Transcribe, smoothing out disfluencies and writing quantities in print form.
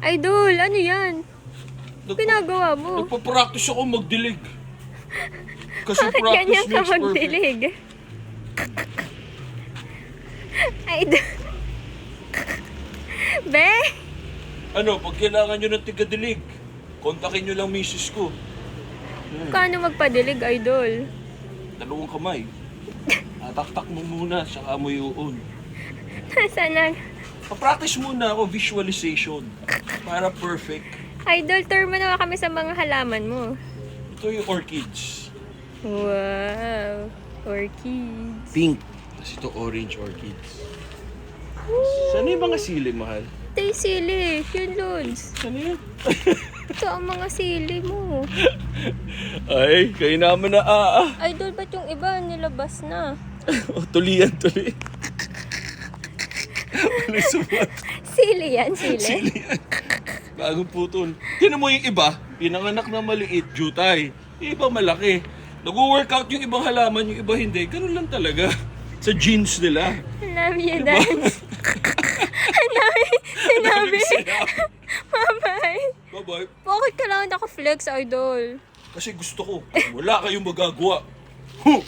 Idol, ano yan? Pinagawa mo? Nagpa-practice ako magdilig. Kasi Bakit practice ganyan ka makes perfect. magdilig? Idol. Be? Ano, pag kailangan nyo ng tigadilig, kontakin nyo lang misis ko. Paano magpadilig, Idol? Dalawang kamay. Atak-tak mo muna, saka mo iuun. Nasaan na? Pa-practice muna ako, visualization. Para perfect. Idol, tour mo naman kami sa mga halaman mo. Ito yung orchids. Wow. Orchids. Pink. Tapos ito orange orchids. Saan yung mga sili, mahal? Ito yung sili. Yun, Lods. Saan yan? Ito ang mga sili mo. Ay, kayo naman na Idol, ba't yung iba nilabas na? O, tulian. Ano sumat? Sili yan, sili. Sili yan. Bagong putol. Tinan mo yung iba, pinanganak na maliit, jutay. Yung iba malaki. Nag-workout yung ibang halaman, yung iba hindi. Ganun lang talaga. Sa genes nila. Love you, dance. Sinabi. Bye-bye. Bye-bye. Bakit kailangan naka-flex, Idol? Kasi gusto ko, wala kayong magagawa. Huh!